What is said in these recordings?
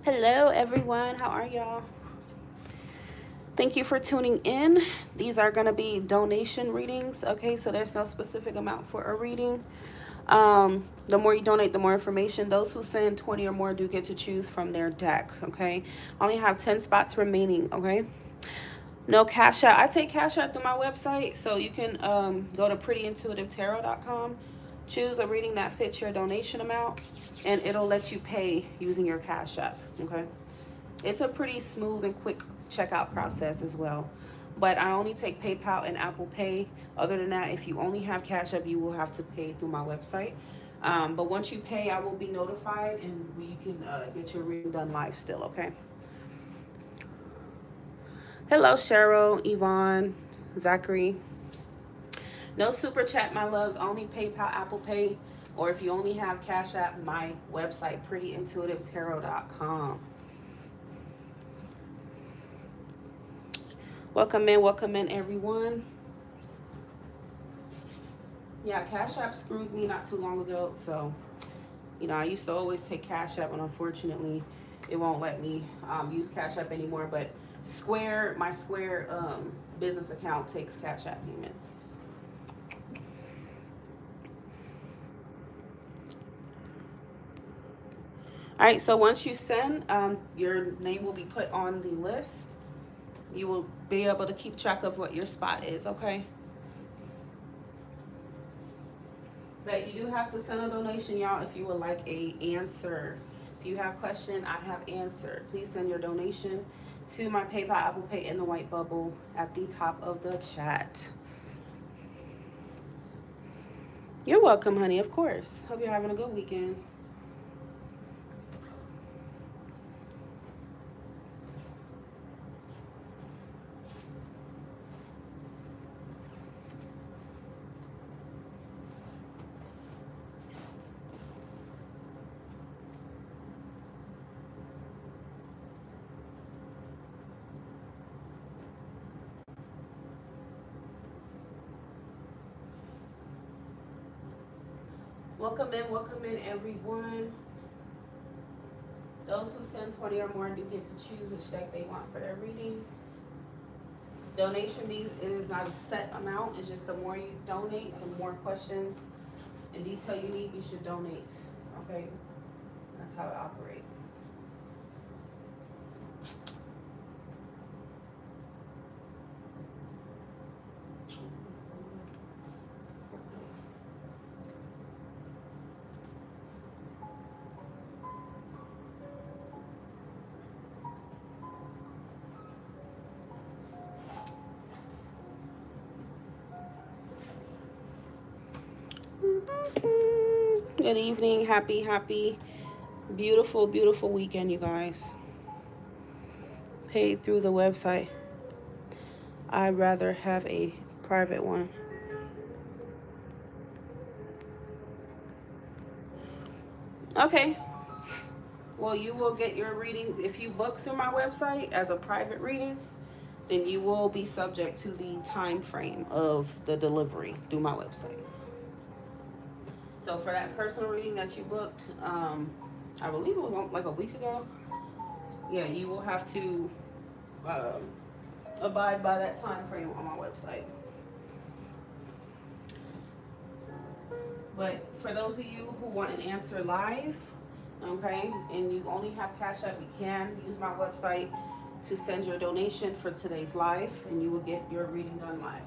Hello, everyone. How are y'all? Thank you for tuning in. These are going to be donation readings. Okay, so there's no specific amount for a reading. The more you donate, the more information. Those who send 20 or more do get to choose from their deck. Okay, I only have 10 spots remaining. Okay, no cash out. I take cash out through my website, so you can go to prettyintuitivetarot.com, choose a reading that fits your donation amount, and it'll let you pay using your cash app. Okay. It's a pretty smooth and quick checkout process as well. But I only take PayPal and Apple Pay. Other than that, if you only have Cash App, you will have to pay through my website. But once you pay, I will be notified and you can get your reading done live still, okay? Hello, Cheryl, Yvonne, Zachary. No super chat, my loves. Only PayPal, Apple Pay. Or if you only have Cash App, my website, prettyintuitivetarot.com. Welcome in, everyone. Yeah, Cash App screwed me not too long ago, so I used to always take Cash App, and unfortunately, it won't let me use Cash App anymore. But my Square business account takes Cash App payments. All right, so once you send, your name will be put on the list. You will be able to keep track of what your spot is, okay? But you do have to send a donation, y'all, if you would like a answer. If you have question, I have answer. Please send your donation to my PayPal, Apple Pay in the white bubble at the top of the chat. You're welcome, honey, of course. Hope you're having a good weekend. Welcome in, everyone. Those who send 20 or more do get to choose which deck they want for their reading. Donation fees, it is not a set amount. It's just the more you donate, the more questions and detail you need, you should donate. Okay? That's how it operates. Good evening. Happy, beautiful weekend, you guys. Paid through the website. I'd rather have a private one. Okay. Well, you will get your reading. If you book through my website as a private reading, then you will be subject to the time frame of the delivery through my website. So for that personal reading that you booked, I believe it was like a week ago. Yeah, you will have to abide by that time frame on my website. But for those of you who want an answer live, okay, and you only have Cash App, you can use my website to send your donation for today's live, and you will get your reading done live.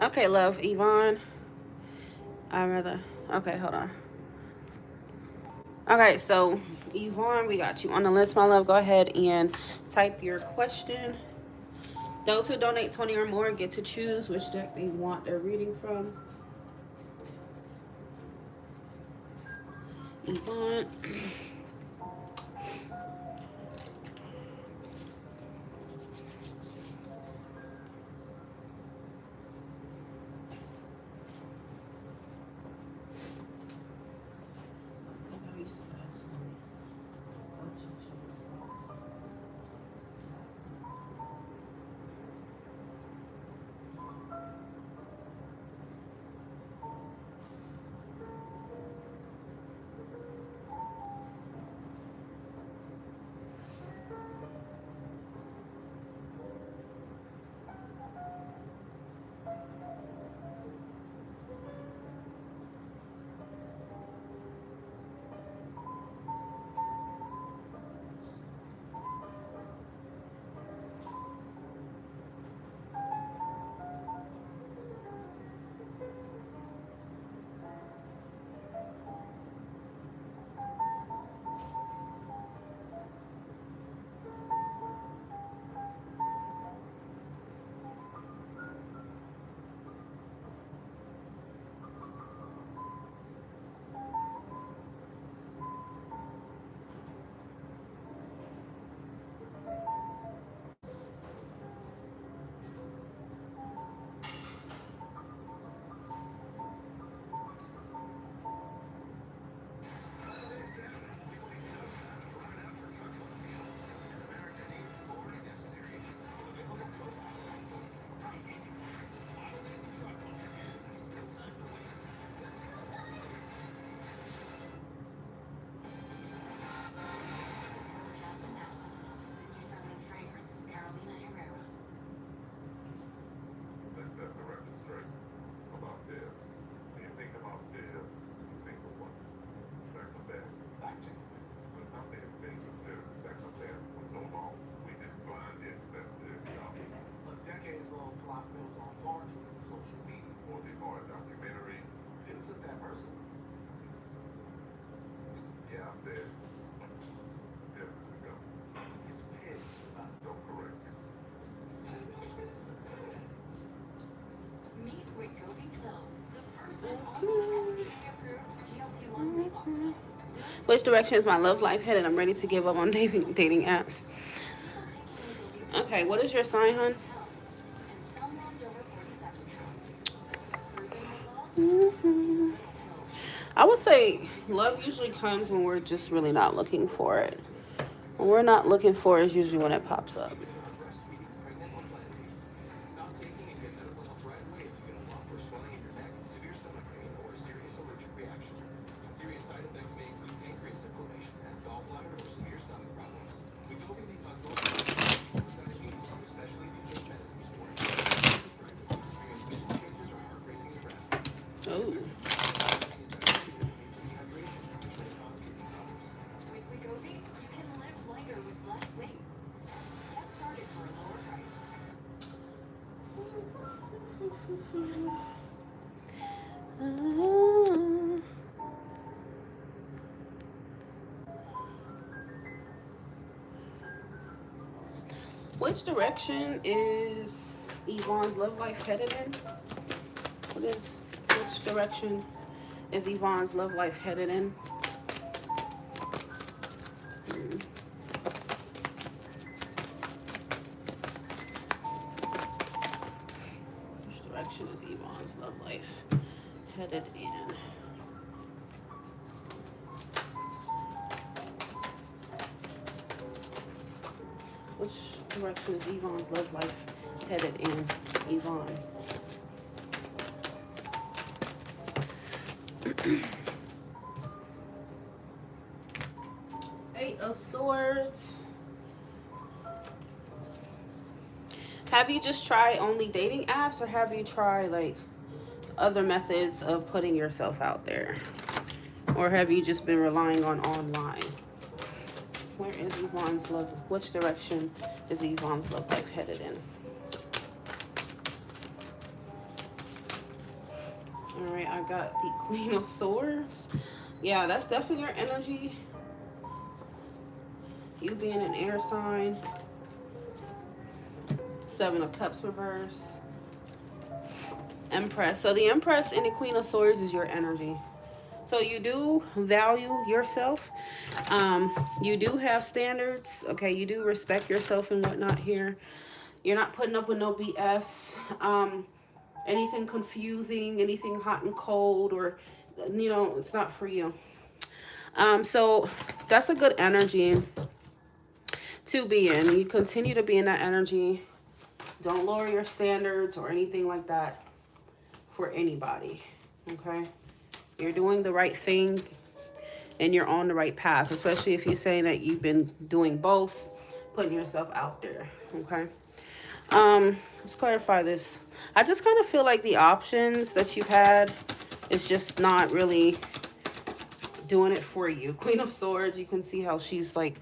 Okay, love, Yvonne. I'd rather. Okay, hold on. Okay, so Yvonne, we got you on the list, my love. Go ahead and type your question. Those who donate 20 or more get to choose which deck they want their reading from. Yvonne. Which direction is my love life headed? I'm ready to give up on dating apps. Okay, what is your sign, hon? I would say love usually comes when we're just really not looking for it. When we're not looking for it is usually when it pops up. Oh. Which direction is Yvonne's love life headed in? Which direction is Yvonne's love life headed in? Which direction is Yvonne's love life headed in? Which direction is Yvonne's love life headed in, Yvonne? Eight of Swords. Have you just tried only dating apps, or have you tried like other methods of putting yourself out there? Or have you just been relying on online? Where is Yvonne's love? Which direction is Yvonne's love life headed in? All right, I got the Queen of Swords. Yeah, that's definitely your energy. You being an air sign. Seven of Cups reverse. Empress. So the Empress and the Queen of Swords is your energy. So you do value yourself. You do have standards. Okay, you do respect yourself and whatnot here. You're not putting up with no BS. Anything confusing, anything hot and cold, or, you know, it's not for you. So that's a good energy to be in. You continue to be in that energy. Don't lower your standards or anything like that for anybody. Okay? You're doing the right thing and you're on the right path, especially if you're saying that you've been doing both, putting yourself out there. Okay? Let's clarify this. I just kind of feel like the options that you've had is just not really doing it for you. Queen of Swords, you can see how she's like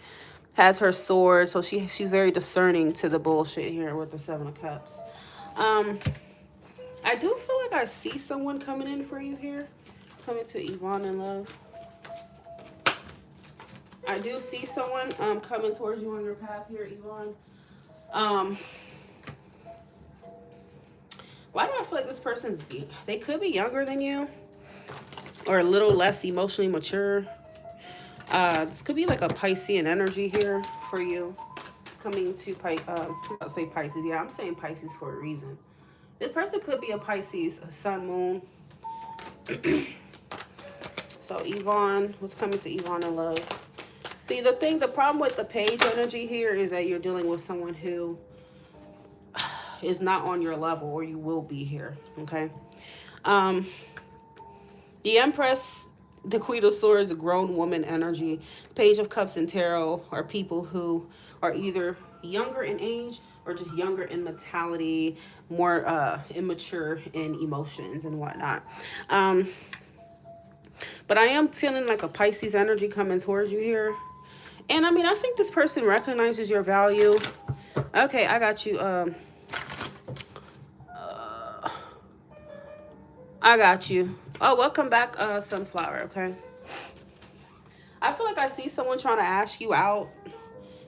has her sword, so she's very discerning to the bullshit here with the Seven of Cups. I do feel like I see someone coming in for you here. It's coming to Yvonne in love. I do see someone coming towards you on your path here, Yvonne. Why do I feel like this person's, they could be younger than you or a little less emotionally mature. This could be like a Piscean energy here for you. It's coming to I'll say Pisces. Yeah, I'm saying Pisces for a reason. This person could be a Pisces, a sun, moon. So Yvonne, what's coming to Yvonne in love? See, the problem with the Page energy here is that you're dealing with someone who is not on your level, or you will be here. Okay. The Empress, the Queen of Swords, a grown woman energy. Page of Cups and Tarot are people who are either younger in age or just younger in mentality, more immature in emotions and whatnot. But I am feeling like a Pisces energy coming towards you here. And I mean, I think this person recognizes your value. Okay, I got you. I got you. Oh, welcome back, Sunflower, okay? I feel like I see someone trying to ask you out.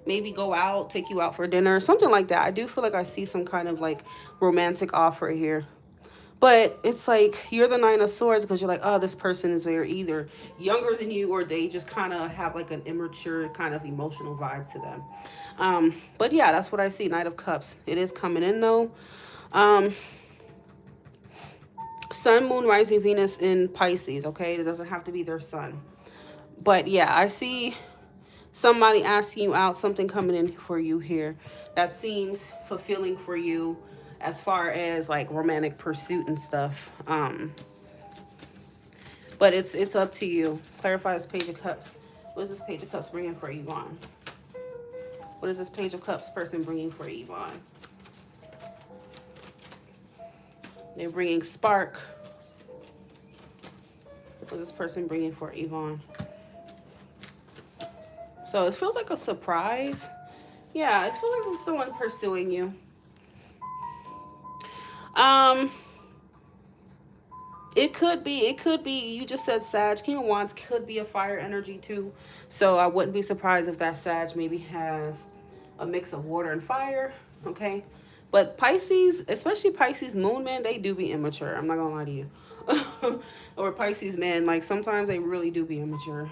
Maybe go out, take you out for dinner, something like that. I do feel like I see some kind of like romantic offer here. But it's like you're the Nine of Swords because you're like, oh, this person is very either younger than you or they just kind of have like an immature kind of emotional vibe to them. But yeah, that's what I see. Knight of Cups. It is coming in though. Sun, Moon, Rising, Venus in Pisces, okay? It doesn't have to be their sun. But yeah, I see somebody asking you out, something coming in for you here that seems fulfilling for you as far as like romantic pursuit and stuff. But it's up to you. Clarify this Page of Cups. What is this Page of Cups bringing for Yvonne? What is this Page of Cups person bringing for Yvonne? They're bringing spark. What is this person bringing for Yvonne? So it feels like a surprise. Yeah, it feels like there's someone pursuing you. It could be, you just said Sag. King of Wands could be a fire energy too. So I wouldn't be surprised if that Sag maybe has a mix of water and fire. Okay. But Pisces, especially Pisces moon, man, they do be immature. I'm not gonna lie to you. Or Pisces men, like sometimes they really do be immature.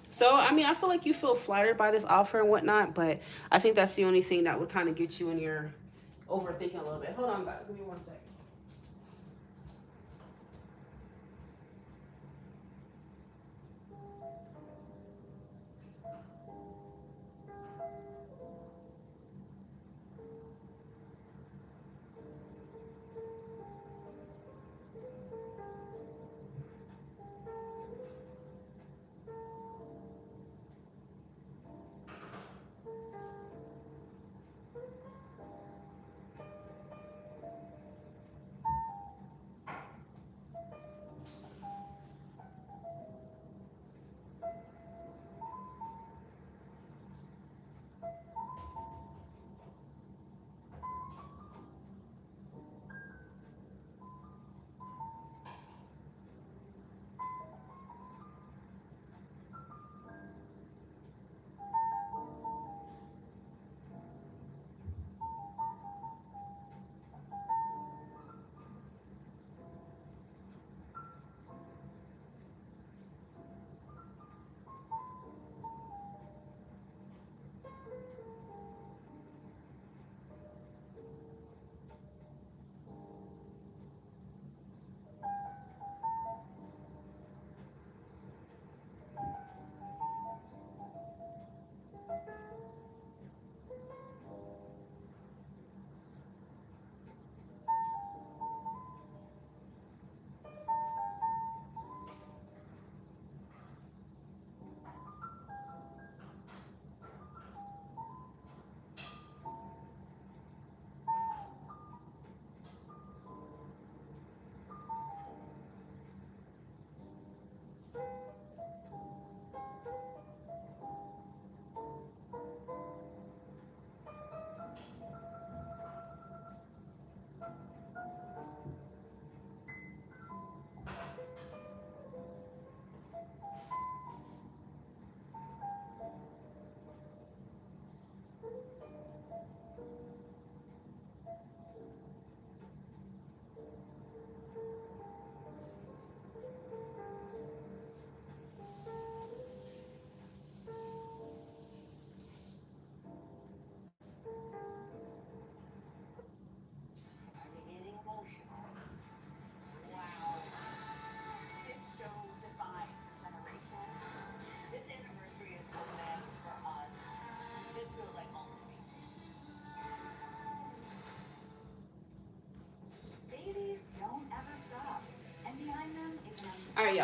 So, I mean, I feel like you feel flattered by this offer and whatnot, but I think that's the only thing that would kind of get you in your overthinking a little bit. Hold on, guys. Give me 1 second.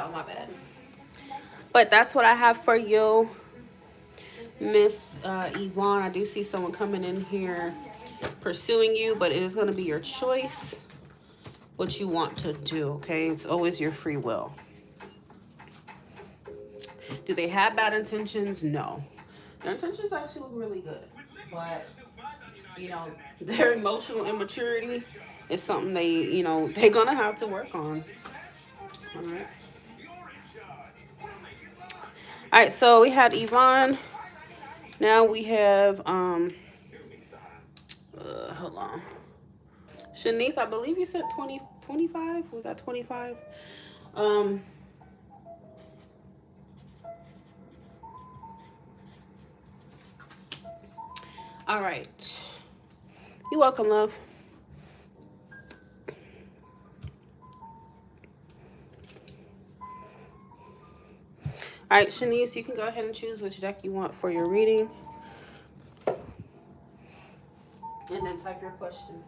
y'all, my bad. But that's what I have for you, Miss Yvonne. I do see someone coming in here pursuing you, but it is going to be your choice what you want to do, okay? It's always your free will. Do they have bad intentions? No. Their intentions actually look really good. But, you know, their emotional immaturity is something they, you know, they're going to have to work on. All right. All right, so we had Yvonne. Now we have, hold on. Shanice, I believe you said 25. Was that 25? All right. You're welcome, love. All right, Shanice, you can go ahead and choose which deck you want for your reading. And then type your questions.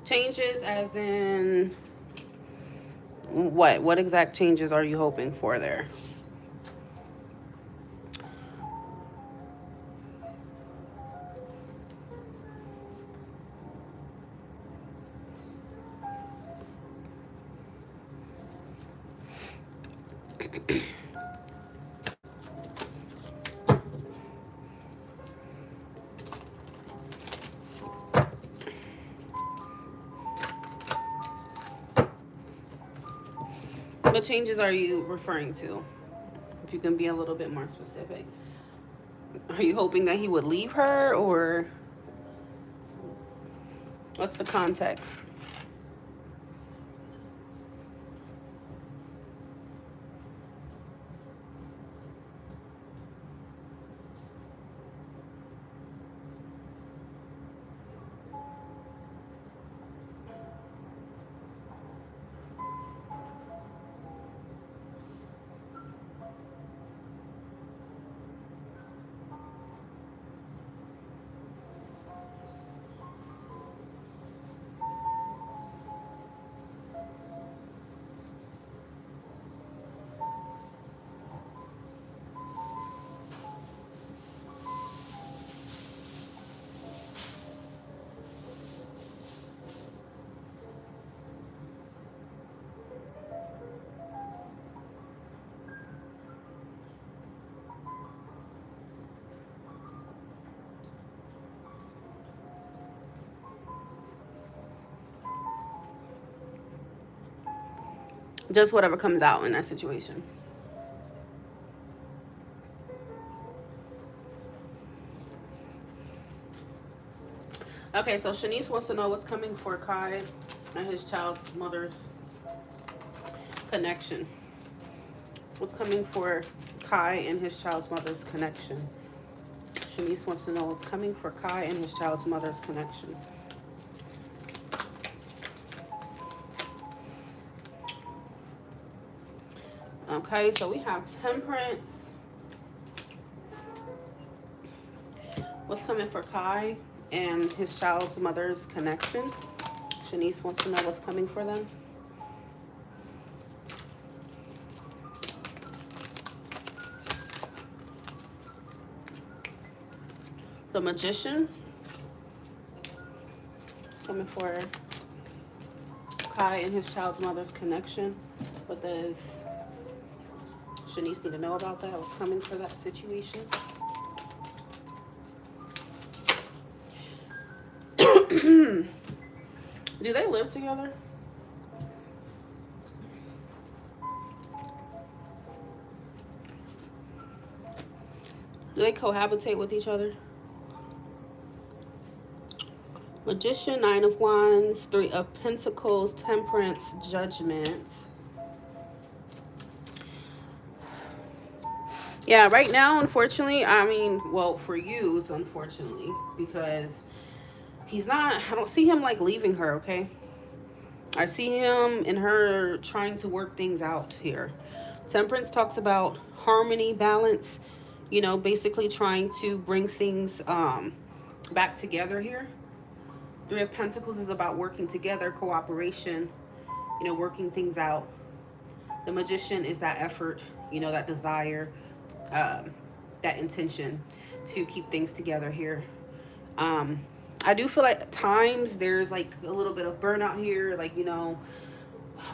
Changes as in what? What exact changes are you hoping for there? What changes are you referring to? If you can be a little bit more specific. Are you hoping that he would leave her, or what's the context? Just whatever comes out in that situation. Okay, so Shanice wants to know what's coming for Kai and his child's mother's connection. What's coming for Kai and his child's mother's connection? Shanice wants to know what's coming for Kai and his child's mother's connection. Okay, so we have Temperance. What's coming for Kai and his child's mother's connection? Shanice wants to know what's coming for them. The Magician. It's coming for Kai and his child's mother's connection. What does Shanice need to know about that? What's coming for that situation? Do they live together? Do they cohabitate with each other? Magician, Nine of Wands, Three of Pentacles, Temperance, Judgment. Yeah, right now, unfortunately, I mean, well, for you, it's unfortunately, because he's not, I don't see him like leaving her, okay? I see him and her trying to work things out here. Temperance talks about harmony, balance, you know, basically trying to bring things back together here. Three of Pentacles is about working together, cooperation, you know, working things out. The Magician is that effort, you know, that desire, that intention to keep things together here. I do feel like at times there's like a little bit of burnout here, like, you know,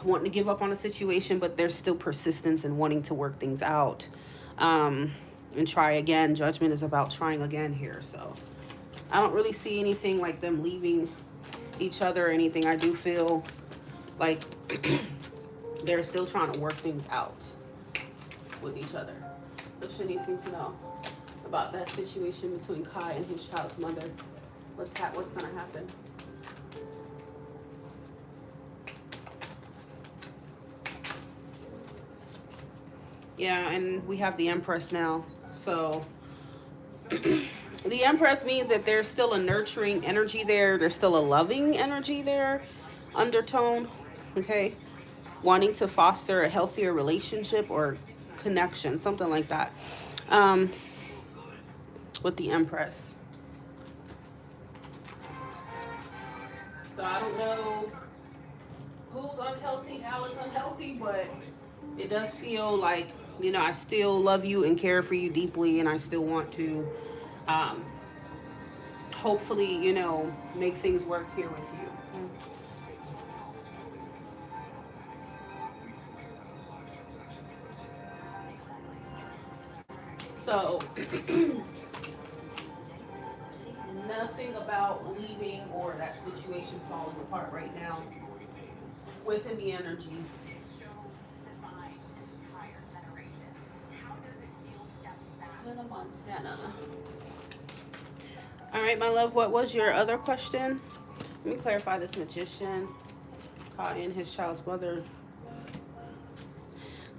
wanting to give up on a situation, but there's still persistence and wanting to work things out and try again. Judgment is about trying again here. So I don't really see anything like them leaving each other or anything. I do feel like they're still trying to work things out with each other. What Shanice needs to know about that situation between Kai and his child's mother. What's going to happen? Yeah, and we have the Empress now. So the Empress means that there's still a nurturing energy there. There's still a loving energy there, undertone, okay? Wanting to foster a healthier relationship or connection, something like that, with the Empress. So I don't know who's unhealthy, how it's unhealthy, but it does feel like, you know, I still love you and care for you deeply, and I still want to hopefully, you know, make things work here with you. So nothing about leaving or that situation falling apart right now within the energy. Hannah Montana. All right, my love, what was your other question? Let me clarify this Magician. Caught in his child's mother.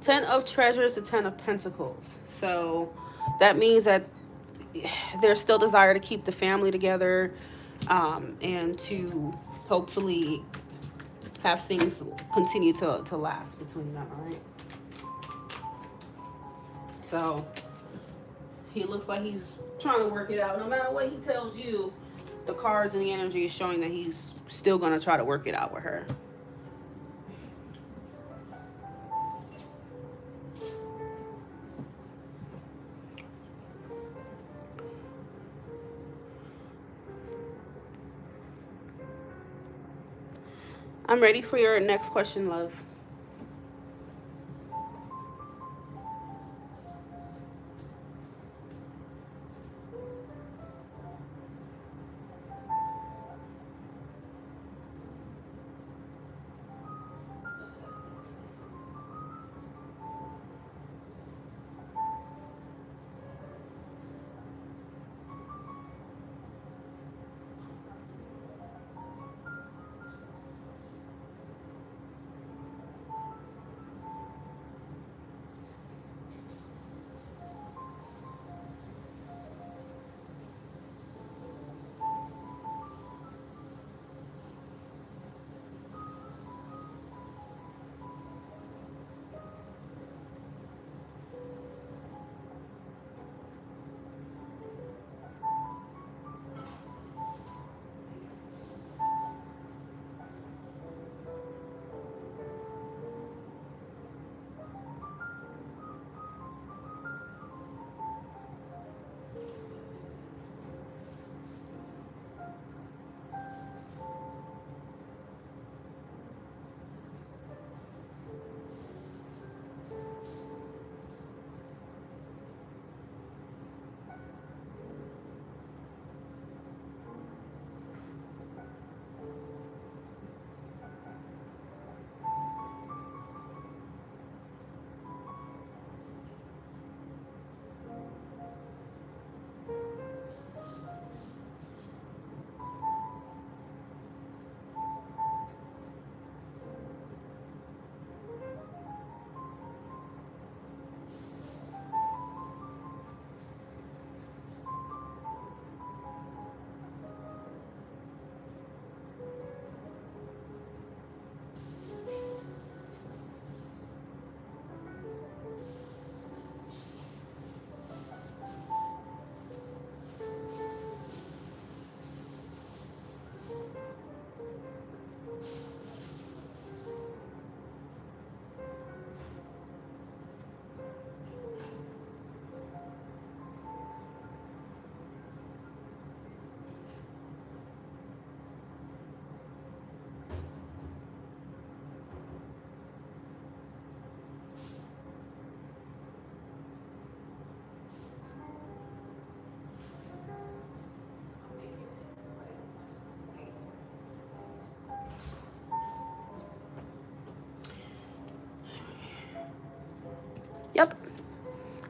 10 of Treasures, the 10 of Pentacles. So that means that there's still desire to keep the family together, and to hopefully have things continue to last between them, all right? So he looks like he's trying to work it out. No matter what he tells you, the cards and the energy is showing that he's still going to try to work it out with her. I'm ready for your next question, love.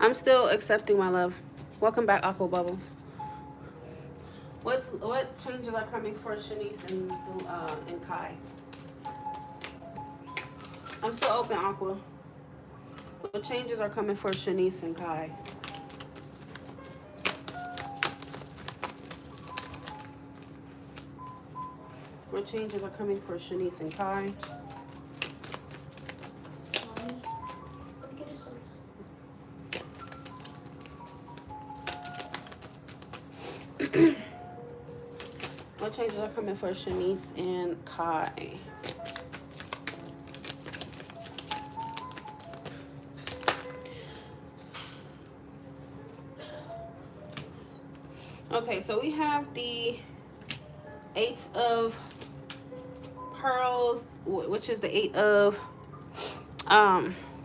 I'm still accepting, my love. Welcome back, Aqua Bubbles. What changes are coming for Shanice and Kai? I'm still open, Aqua. What changes are coming for Shanice and Kai? What changes are coming for Shanice and Kai? What changes are coming for Shanice and Kai? Okay, so we have the Eight of Pearls, which is the Eight of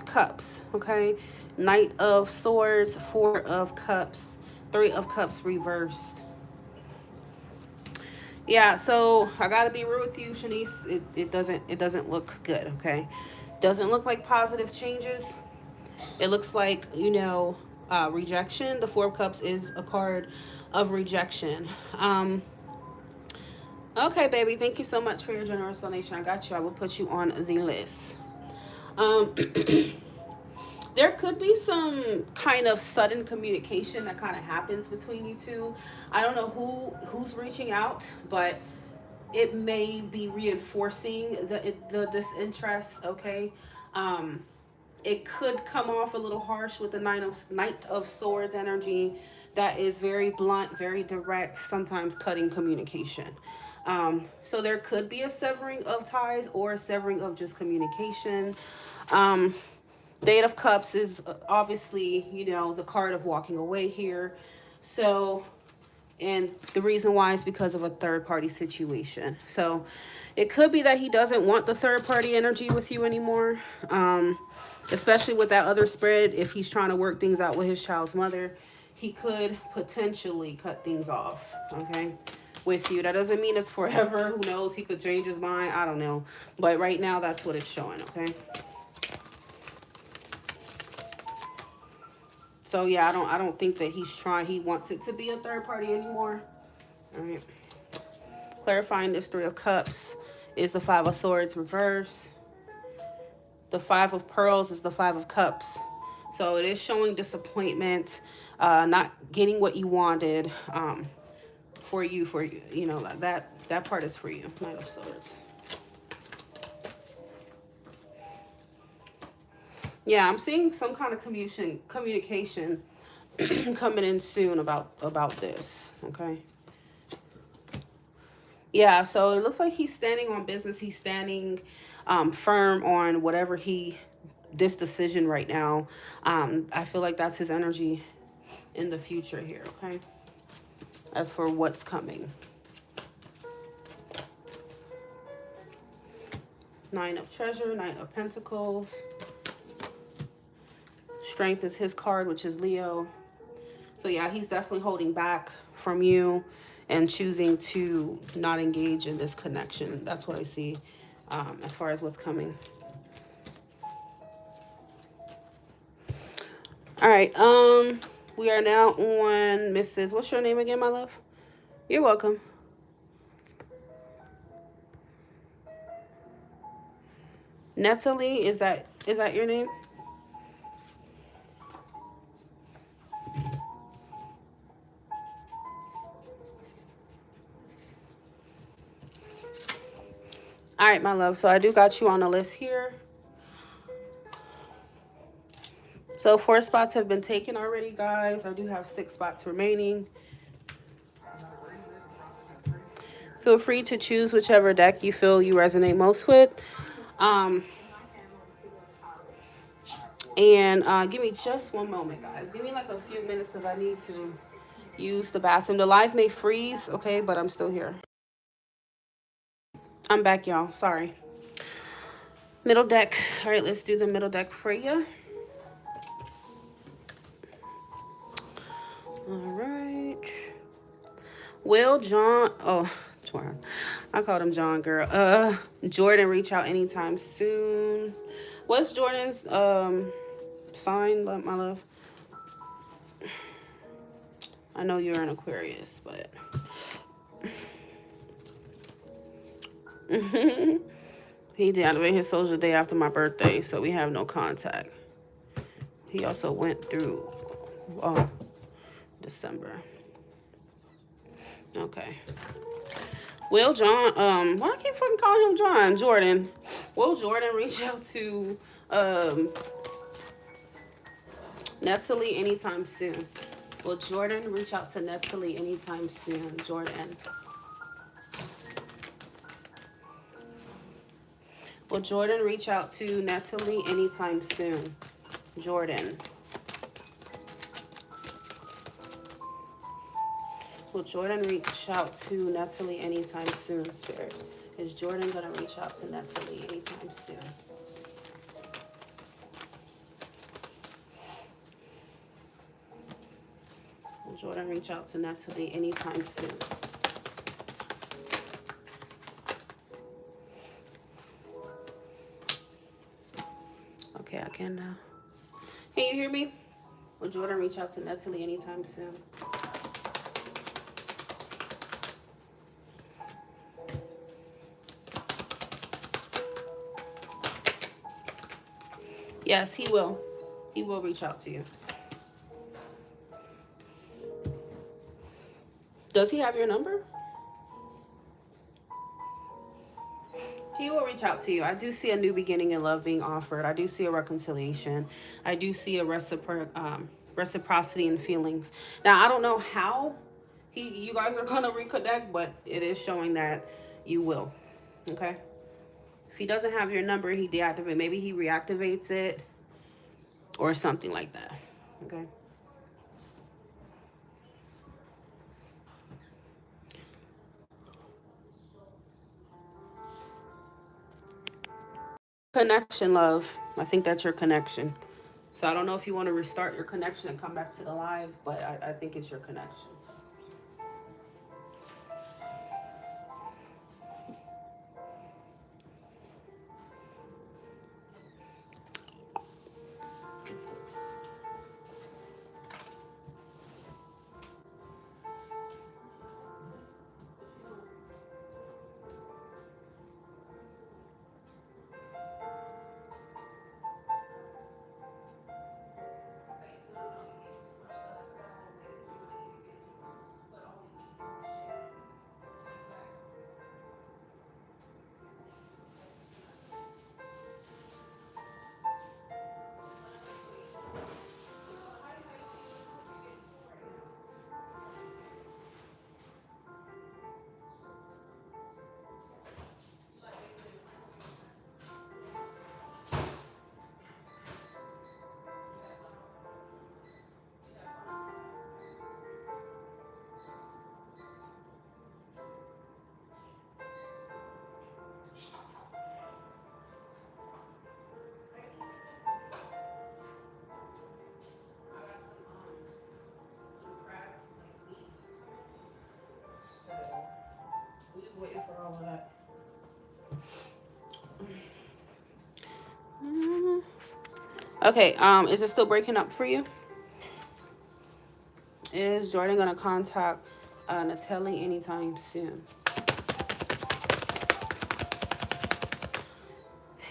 Cups, okay? Knight of Swords, Four of Cups, Three of Cups reversed. Yeah, so I gotta be real with you, Shanice. It doesn't look good, okay? Doesn't look like positive changes. It looks like, you know, rejection. The Four of Cups is a card of rejection. Okay, baby, thank you so much for your generous donation. I got you. I will put you on the list. There could be some kind of sudden communication that kind of happens between you two. I don't know who's reaching out, but it may be reinforcing the disinterest. Okay, it could come off a little harsh with the Knight of Swords energy. That is very blunt, very direct, sometimes cutting communication. So there could be a severing of ties or a severing of just communication. The Eight of Cups is obviously, you know, the card of walking away here. So, and the reason why is because of a third party situation. So it could be that he doesn't want the third party energy with you anymore. Especially with that other spread, if he's trying to work things out with his child's mother, he could potentially cut things off, okay, with you. That doesn't mean it's forever. Who knows? He could change his mind. I don't know. But right now, that's what it's showing, okay? So yeah, I don't think that he wants it to be a third party anymore. All right. Clarifying this Three of Cups is the Five of Swords reverse. The Five of Pearls is the Five of Cups. So it is showing disappointment, not getting what you wanted, for you, you know, that part is for you. Knight of Swords. Yeah, I'm seeing some kind of communication coming in soon about this, okay? Yeah, so it looks like he's standing on business. He's standing firm on whatever this decision right now. I feel like that's his energy in the future here, okay? As for what's coming. Nine of Treasure, Knight of Pentacles. Strength is his card, which is Leo. So yeah, he's definitely holding back from you and choosing to not engage in this connection. That's what I see as far as what's coming. All right, we are now on Mrs. What's your name again, my love? You're welcome. Natalie, is that your name? All right, my love. So I do got you on the list here. So 4 spots have been taken already, guys. I do have 6 spots remaining. Feel free to choose whichever deck you feel you resonate most with. And give me just one moment, guys. Give me like a few minutes because I need to use the bathroom. The live may freeze, okay, but I'm still here. I'm back, y'all. Sorry. Middle deck. All right, let's do the middle deck for you. All right. Will John, Jordan. I called him John, girl. Jordan reach out anytime soon. What's Jordan's sign, my love? I know you're an Aquarius, but he deactivated his social day after my birthday, so we have no contact. He also went through December. Okay. Will John, why I keep fucking calling him John? Jordan. Will Jordan reach out to Natalie anytime soon? Will Jordan reach out to Natalie anytime soon? Jordan. Will Jordan reach out to Natalie anytime soon? Jordan. Will Jordan reach out to Natalie anytime soon, Spirit? Is Jordan going to reach out to Natalie anytime soon? Will Jordan reach out to Natalie anytime soon? Okay, I can you hear me? Will Jordan reach out to Natalie anytime soon? Yes, he will. He will reach out to you. Does he have your number? He will reach out to you. I do see a new beginning in love being offered. I do see a reconciliation. I do see a reciprocity in feelings. Now, I don't know how you guys are going to reconnect, but it is showing that you will. Okay? If he doesn't have your number, he deactivates. Maybe he reactivates it or something like that. Okay? Connection, love. I think that's your connection. So I don't know if you want to restart your connection and come back to the live, but I think it's your connection. Waiting for all of that. Okay, is it still breaking up for you? Is Jordan gonna contact Natalie anytime soon?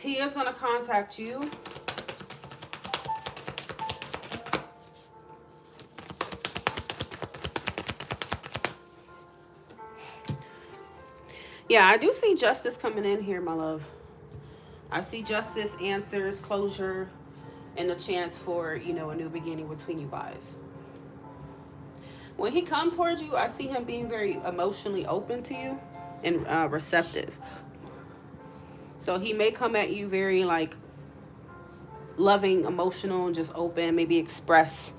He is gonna contact you. Yeah, I do see justice coming in here, my love. I see justice, answers, closure, and a chance for, a new beginning between you guys. When he comes towards you, I see him being very emotionally open to you and receptive. So he may come at you very, loving, emotional, and just open, maybe express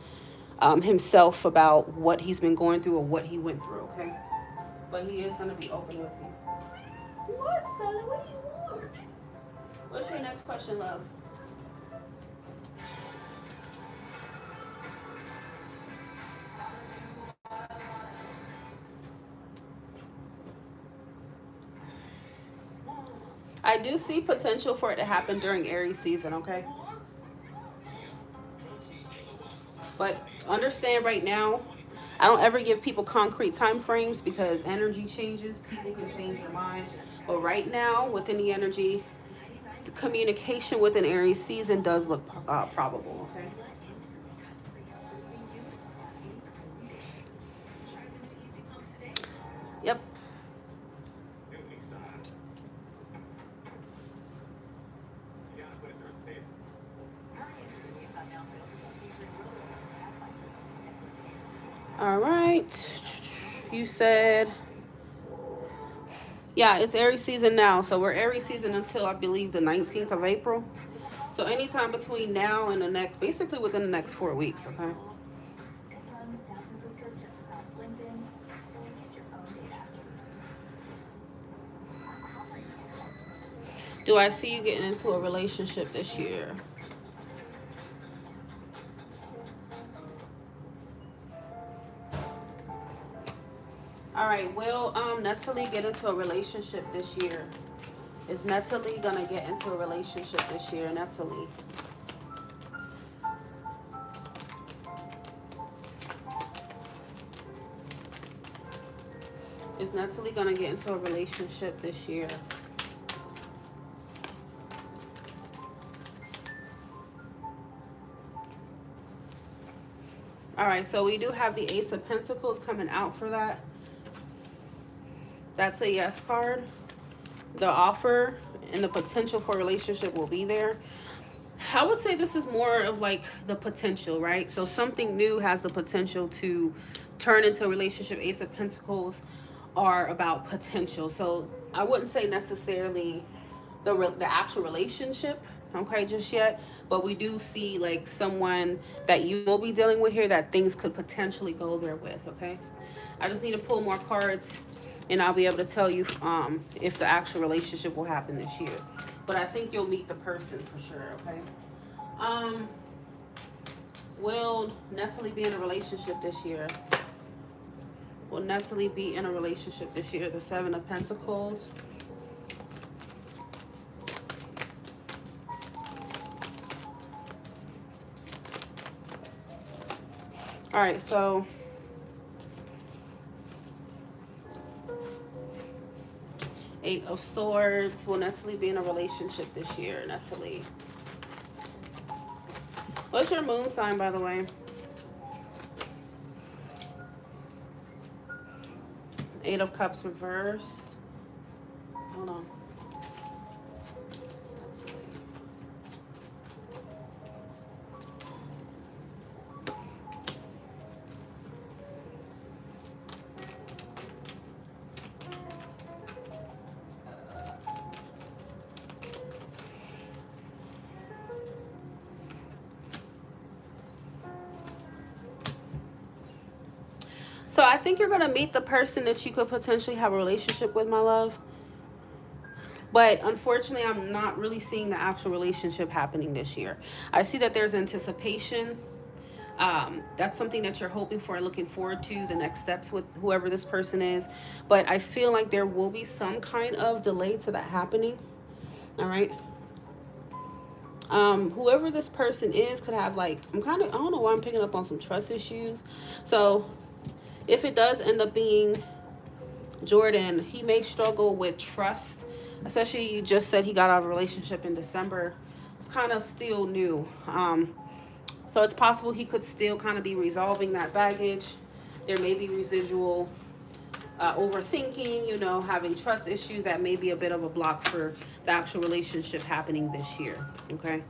himself about what he's been going through or what he went through, okay? But he is going to be open with you. What, Stella? What do you want? What's your next question, love? I do see potential for it to happen during Aries season, okay? But understand right now, I don't ever give people concrete time frames because energy changes. People can change their mind. But right now, within the energy, the communication with an Aries season does look probable. Okay. Yep. All right. You said, yeah, it's Aries season now. So we're Aries season until I believe the 19th of April. So anytime between now and the next, basically within the next 4 weeks, okay? Do I see you getting into a relationship this year? All right, will Natalie get into a relationship this year? Is Natalie gonna get into a relationship this year? Natalie. Is Natalie gonna get into a relationship this year? All right, so we do have the Ace of Pentacles coming out for that. That's a yes card. The offer and the potential for a relationship will be there. I would say this is more of like the potential, right? So something new has the potential to turn into a relationship. Ace of Pentacles are about potential. So I wouldn't say necessarily the actual relationship, okay, just yet. But we do see like someone that you will be dealing with here that things could potentially go there with, okay? I just need to pull more cards and I'll be able to tell you if the actual relationship will happen this year. But I think you'll meet the person for sure, okay? Will Natalie be in a relationship this year? Will Natalie be in a relationship this year? The Seven of Pentacles. All right, so Eight of Swords. Will Natalie be in a relationship this year? Natalie. What's your moon sign, by the way? Eight of Cups reversed. Hold on. So I think you're going to meet the person that you could potentially have a relationship with, my love. But unfortunately, I'm not really seeing the actual relationship happening this year. I see that there's anticipation. That's something that you're hoping for and looking forward to, the next steps with whoever this person is. But I feel like there will be some kind of delay to that happening. All right. Whoever this person is could have like, I don't know why I'm picking up on some trust issues. So if it does end up being Jordan, he may struggle with trust, especially you just said he got out of a relationship in December. It's kind of still new. So it's possible he could still kind of be resolving that baggage. There may be residual overthinking, having trust issues that may be a bit of a block for the actual relationship happening this year, okay?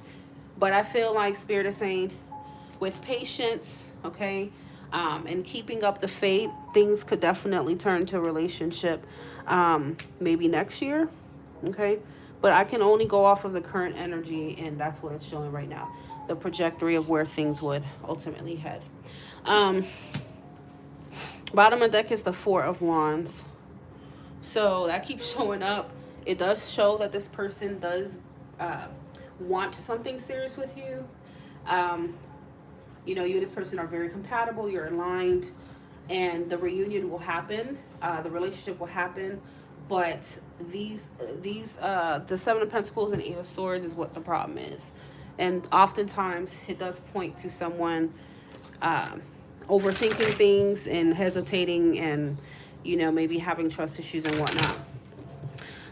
But I feel like Spirit is saying with patience, okay, and keeping up the faith, things could definitely turn to a relationship maybe next year, okay? But I can only go off of the current energy, and that's what it's showing right now, the trajectory of where things would ultimately head. Bottom of the deck is the Four of Wands. So that keeps showing up. It does show that this person does want something serious with you. You and this person are very compatible. You're aligned, and the reunion will happen. The relationship will happen. But the Seven of Pentacles and Eight of Swords is what the problem is. And oftentimes it does point to someone overthinking things and hesitating and, you know, maybe having trust issues and whatnot.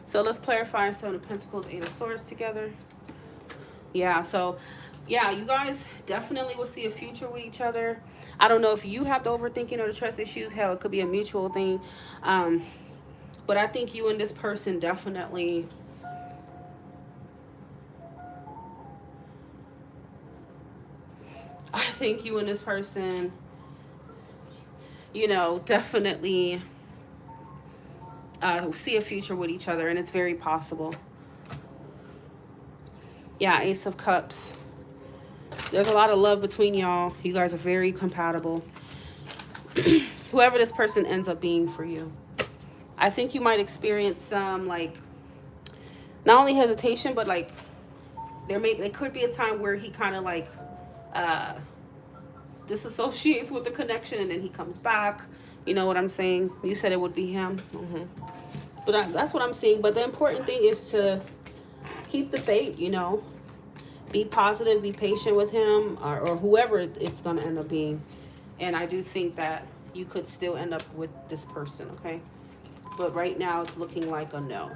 So let's clarify Seven of Pentacles, Eight of Swords together. Yeah, so yeah, you guys definitely will see a future with each other. I don't know if you have the overthinking or the trust issues. Hell, it could be a mutual thing. Um, but I think you and this person definitely, I think you and this person, you know, definitely see a future with each other, and it's very possible. Yeah, Ace of Cups. There's a lot of love between y'all. You guys are very compatible. Whoever this person ends up being for you. I think you might experience some, like, not only hesitation, but like there could be a time where he kind of like uh disassociates with the connection and then he comes back. You know what I'm saying? You said it would be him. But that's what I'm seeing. But the important thing is to keep the faith, you know. Be positive, be patient with him, or whoever it's going to end up being. And I do think that you could still end up with this person, okay? But right now it's looking like a no.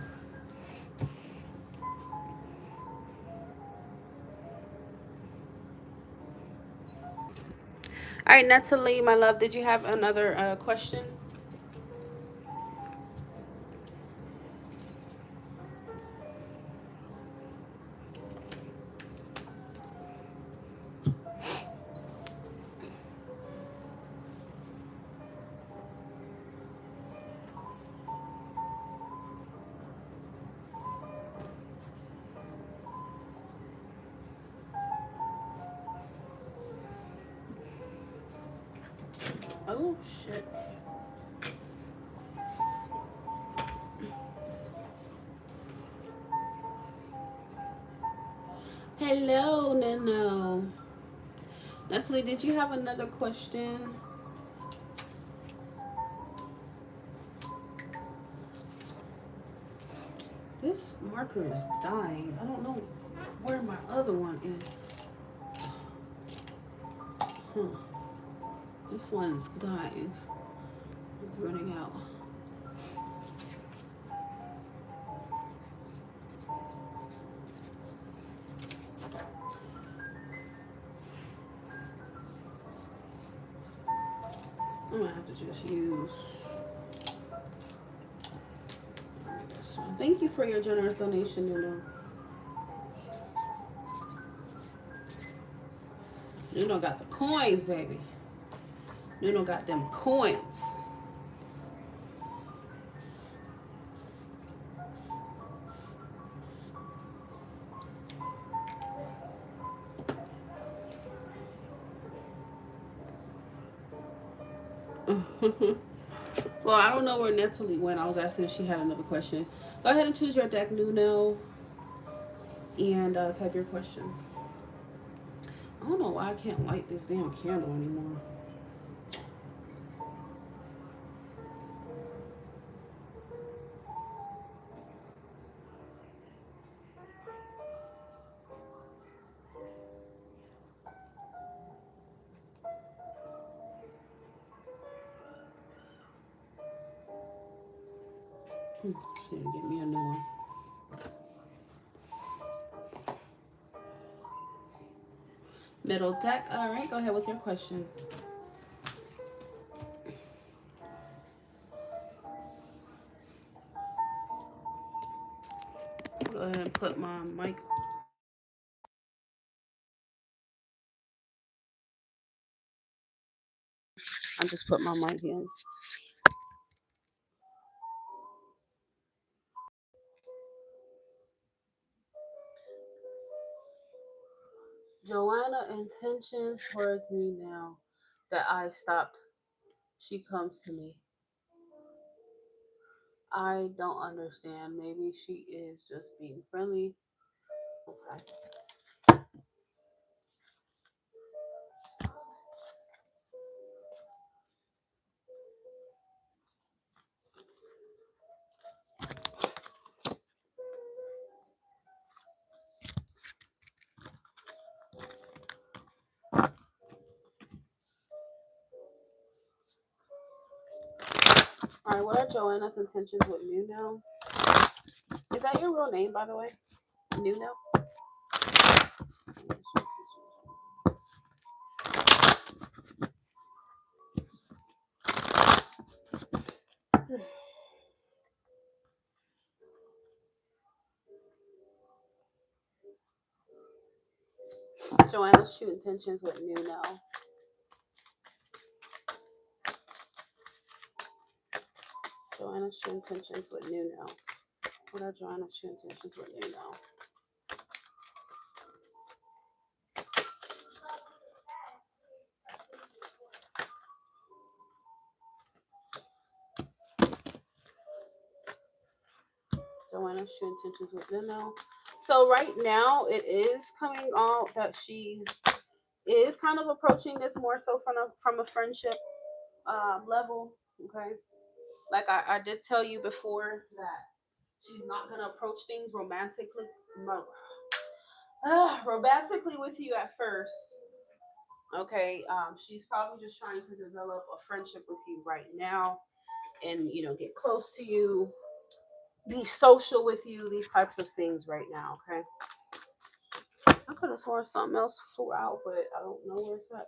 All right, Natalie, my love, did you have another question? Oh, shit. Hello, Nano. Natalie, did you have another question? This marker is dying. I don't know where my other one is. This one's dying. It's running out. I'm gonna have to just use this one. Thank you for your generous donation, Nuno. Nuno got the coins, baby. Nuno got them coins. Well, I don't know where Natalie went. I was asking if she had another question. Go ahead and choose your deck, Nuno, and type your question. I don't know why I can't light this damn candle anymore. Shit, get me a new one. Middle deck. All right, go ahead with your question. Go ahead and put my mic. I just put my mic in. Joanna intentions towards me now that I stopped. She comes to me. I don't understand. Maybe she is just being friendly. Okay. All right, what are Joanna's intentions with Nuno? Is that your real name, by the way? Nuno? Joanna's true intentions with Nuno. Joanna's true intentions with Nuno. What are Joanna's true intentions with Nuno? Joanna's true intentions with Nuno. So right now it is coming out that she is kind of approaching this more so from a friendship level. Okay, like I did tell you before that she's not gonna approach things romantically with you at first. Okay, she's probably just trying to develop a friendship with you right now, and get close to you, be social with you, these types of things right now. Okay, I could have sworn something else flew out, but I don't know where it's at.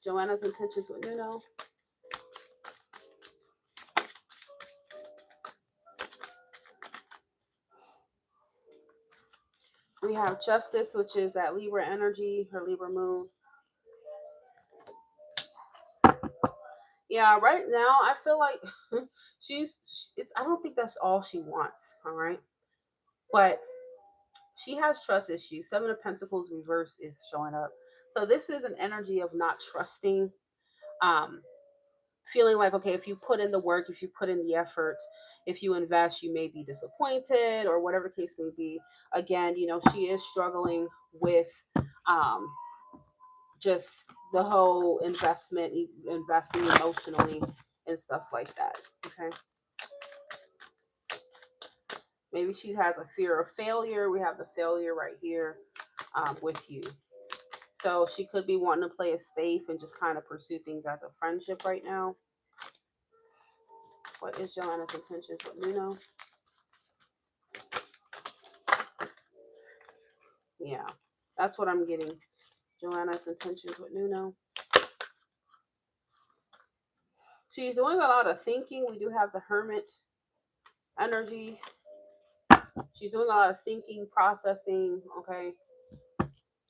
Joanna's intentions with Nuno. We have Justice, which is that Libra energy, her Libra moon. Yeah, right now I feel like it's I don't think that's all she wants, all right? But she has trust issues. Seven of Pentacles reverse is showing up. So this is an energy of not trusting, um, feeling like, okay, if you put in the work, if you put in the effort, if you invest, you may be disappointed or whatever the case may be. Again, she is struggling with um, just the whole investing emotionally and stuff like that. Okay. Maybe she has a fear of failure. We have the failure right here with you. So she could be wanting to play it safe and just kind of pursue things as a friendship right now. What is Joanna's intentions with Nuno? Yeah, that's what I'm getting. Joanna's intentions with Nuno. She's doing a lot of thinking. We do have the Hermit energy. She's doing a lot of thinking, processing, okay,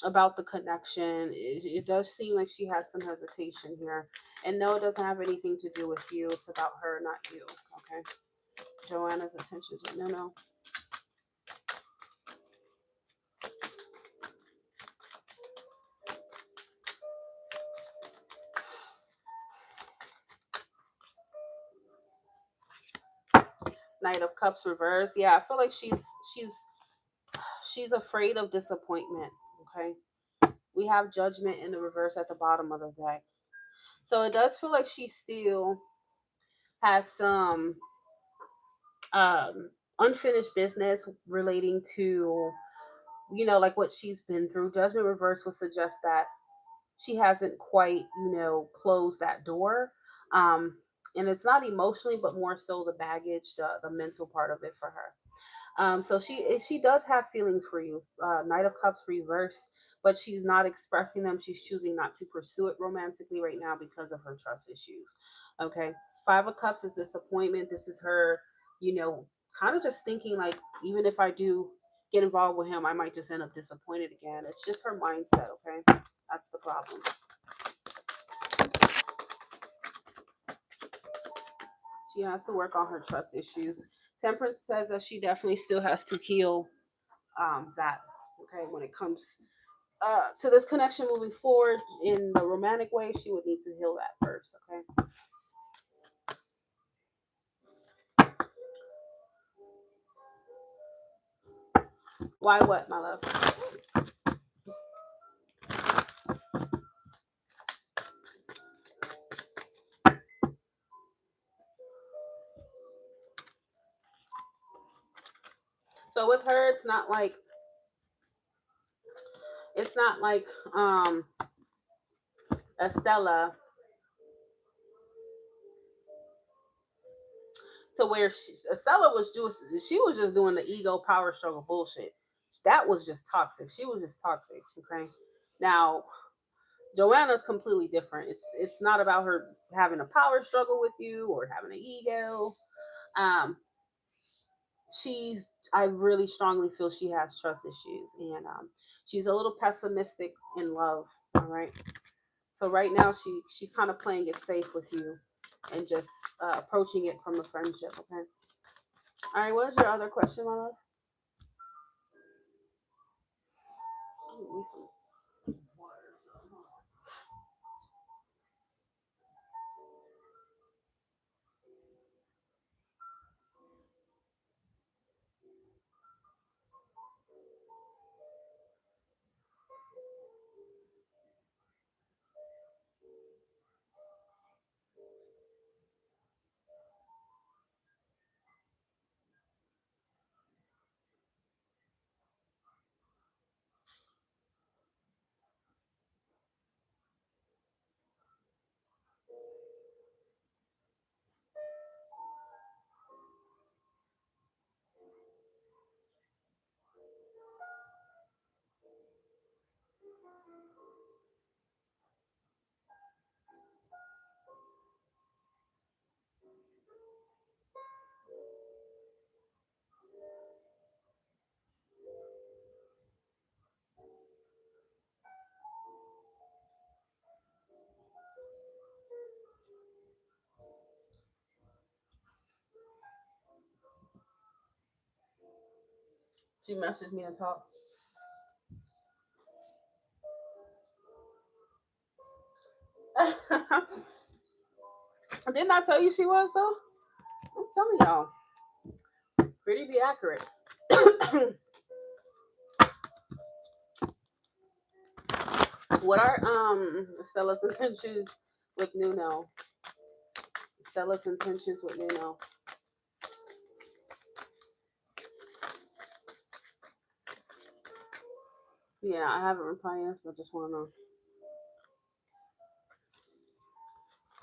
about the connection. It does seem like she has some hesitation here. And no, it doesn't have anything to do with you. It's about her, not you, okay? Joanna's intentions with Nuno. Knight of Cups reverse. Yeah, I feel like she's afraid of disappointment. Okay. We have Judgment in the reverse at the bottom of the deck. So it does feel like she still has some unfinished business relating to, like what she's been through. Judgment reverse would suggest that she hasn't quite, closed that door. Um, and it's not emotionally, but more so the baggage, the mental part of it for her. So she does have feelings for you. Knight of Cups reverse, but she's not expressing them. She's choosing not to pursue it romantically right now because of her trust issues. Okay, Five of Cups is disappointment. This is her, you know, kind of just thinking like, even if I do get involved with him, I might just end up disappointed again. It's just her mindset. Okay, that's the problem. She has to work on her trust issues. Temperance says that she definitely still has to heal that. Okay, when it comes to this connection moving forward in the romantic way, she would need to heal that first. Okay. Why what, my love? So with her, it's not like Estella to where Estella was just she was just doing the ego power struggle bullshit. That was just toxic. She was just toxic. Okay. Now Joanna's completely different. It's not about her having a power struggle with you or having an ego. Um, she's I really strongly feel she has trust issues, and she's a little pessimistic in love. All right. So right now she's kind of playing it safe with you, and just approaching it from a friendship. Okay. All right. What is your other question, my love? Give me some water or something. She messaged me to talk. Didn't I tell you she was though? I'm telling y'all, pretty be accurate. What are Stella's intentions with Nuno? Stella's intentions with Nuno. Yeah, I haven't replied yet, but just want to know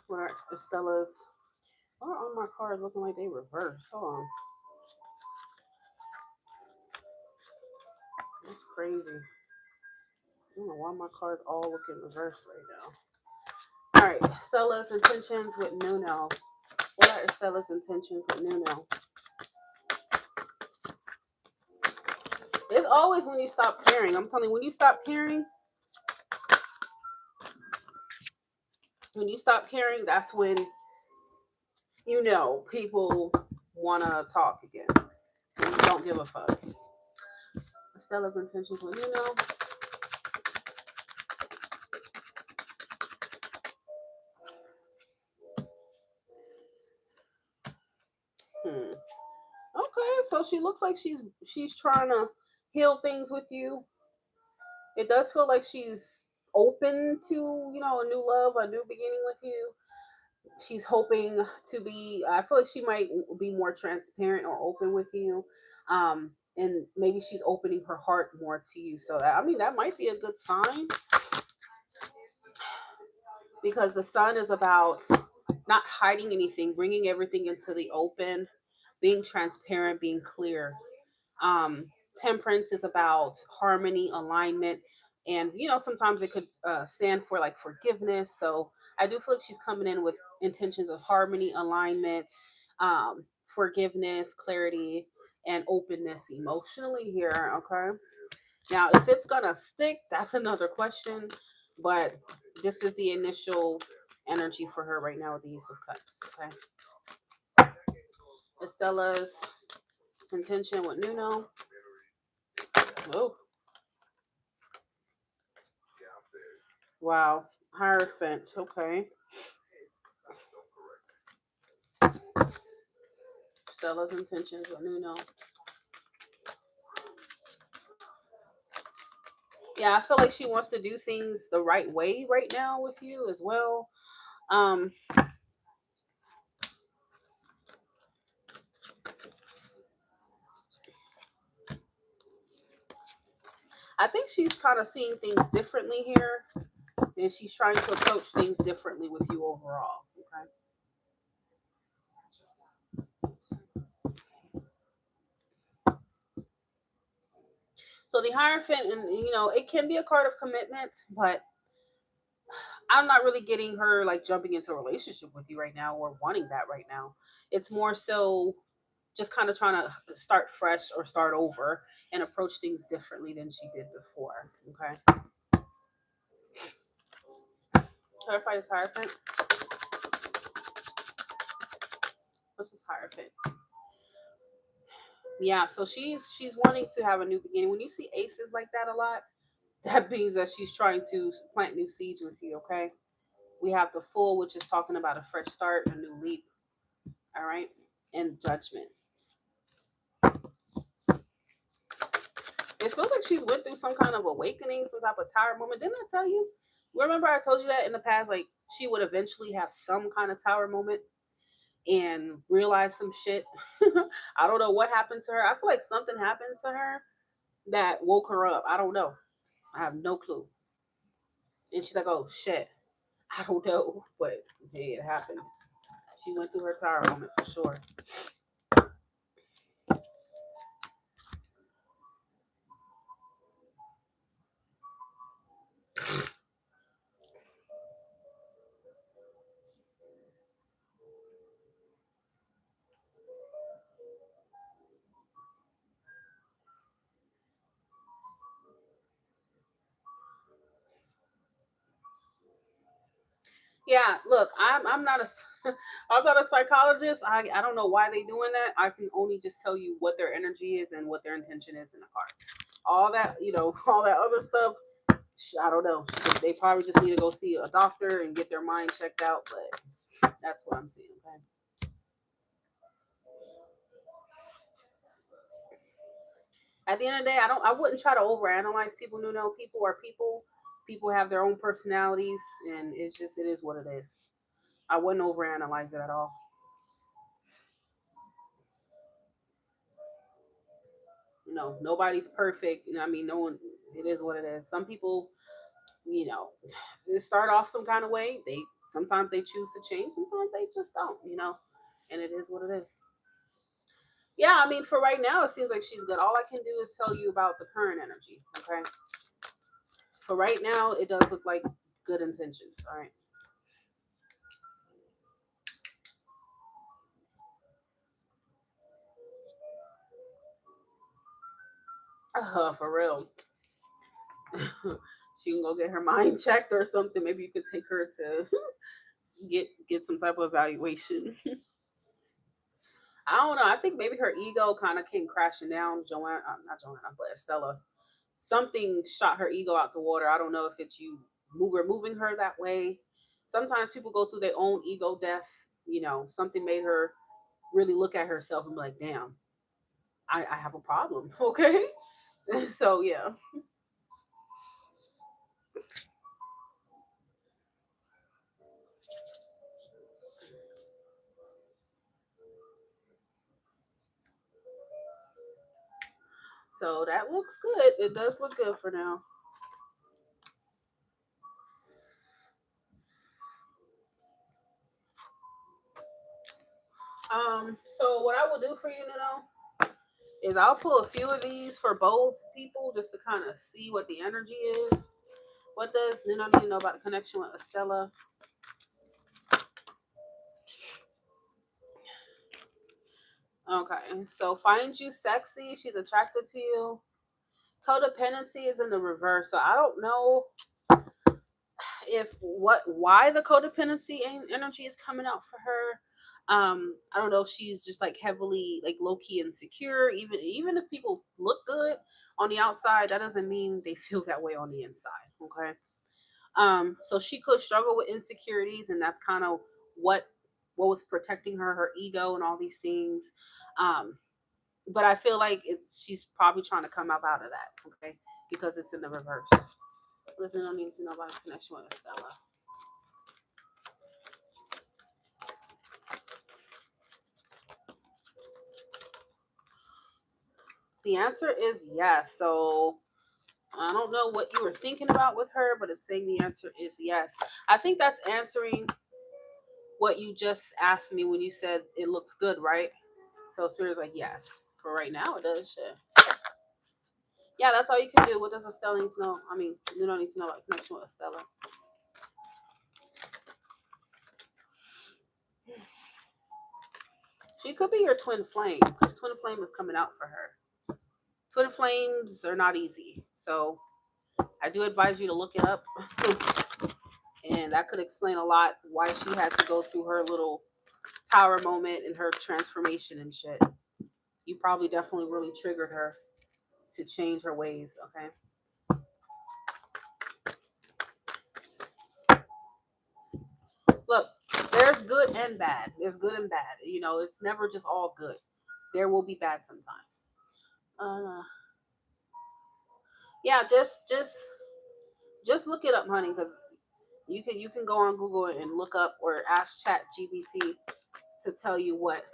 what are Stella's. Why are all my cards looking like they reversed? Hold on, that's crazy. I don't know why my cards all looking reversed right now. All right, Stella's intentions with Nuno. What are Stella's intentions with Nuno? It's always when you stop caring. I'm telling you, when you stop caring, that's when people want to talk again. And you don't give a fuck. Stella's intentions with Hmm. Okay, so she looks like she's trying to heal things with you. It does feel like she's open to a new love, a new beginning with you. She's hoping to be. I feel like she might be more transparent or open with you, and maybe she's opening her heart more to you. So that might be a good sign because the sun is about not hiding anything, bringing everything into the open, being transparent, being clear. Um, Temperance is about harmony, alignment, and sometimes it could stand for like forgiveness. So I do feel like she's coming in with intentions of harmony, alignment, forgiveness, clarity, and openness emotionally here. Okay. Now, if it's gonna stick, that's another question. But this is the initial energy for her right now with the use of cups. Okay. Estella's intention with Nuno. Oh, wow. Hierophant. Okay. Stella's intentions with Nuno. Yeah, I feel like she wants to do things the right way right now with you as well. Um, I think she's kind of seeing things differently here, and she's trying to approach things differently with you overall. Okay. So the Hierophant, and it can be a card of commitment, but I'm not really getting her like jumping into a relationship with you right now or wanting that right now. It's more so just kind of trying to start fresh or start over and approach things differently than she did before. Okay. Clarify this Hierophant. What's this Hierophant? Yeah, so she's wanting to have a new beginning. When you see aces like that a lot, that means that she's trying to plant new seeds with you. Okay. We have the Fool, which is talking about a fresh start, a new leap. All right, and Judgment. It feels like she's went through some kind of awakening, some type of tower moment. Didn't I tell you? Remember I told you that in the past, like she would eventually have some kind of tower moment and realize some shit. I don't know what happened to her. I feel like something happened to her that woke her up. I don't know. I have no clue. And she's like, oh shit. I don't know. But hey, it happened. She went through her tower moment for sure. Yeah, look, I'm not a I'm not a psychologist. I don't know why they doing that. I can only just tell you what their energy is and what their intention is in the cards. All that, all that other stuff, I don't know. They probably just need to go see a doctor and get their mind checked out, but that's what I'm seeing, okay? At the end of the day, I wouldn't try to overanalyze people. People are people. People have their own personalities, and it is what it is. I wouldn't overanalyze it at all. Nobody's perfect. I mean, no one. It is what it is. Some people, you know, they start off some kind of way. They sometimes they choose to change. Sometimes they just don't. And it is what it is. Yeah, I mean, for right now, it seems like she's good. All I can do is tell you about the current energy. Okay. For right now, it does look like good intentions. All right. For real. She can go get her mind checked or something. Maybe you could take her to get some type of evaluation. I don't know. I think maybe her ego kind of came crashing down. Not Joanna, but Estella. Something shot her ego out the water. I don't know if it's you moving her that way. Sometimes people go through their own ego death. Something made her really look at herself and be like, damn, I have a problem. Okay. So yeah. So that looks good. It does look good for now. So what I will do for you now is I'll pull a few of these for both people just to kind of see what the energy is. What does Nino need to know about the connection with Estella? Okay, so finds you sexy. She's attracted to you. Codependency is in the reverse. So I don't know if why the codependency energy is coming out for her. I don't know if she's just like heavily like low key insecure. Even if people look good on the outside, that doesn't mean they feel that way on the inside. Okay. So she could struggle with insecurities, and that's kind of what what was protecting her ego and all these things. Um, but I feel like she's probably trying to come up out of that, okay? Because it's in the reverse. Listen, no need to know about his connection with Estella. The answer is yes. So I don't know what you were thinking about with her, but it's saying the answer is yes. I think that's answering what you just asked me when you said it looks good, right? So Spirit's like yes. For right now, it does. Yeah. Yeah, that's all you can do. What does Estella need to know? I mean, you don't need to know about connection with Estella. She could be your twin flame because twin flame is coming out for her. Twin flames are not easy, so I do advise you to look it up, and that could explain a lot why she had to go through her little tower moment and her transformation and shit. You probably definitely really triggered her to change her ways. Okay. Look, there's good and bad. There's good and bad. You know, it's never just all good. There will be bad sometimes. Uh, yeah, just look it up, honey, because you can go on Google and look up or ask Chat GBT to tell you what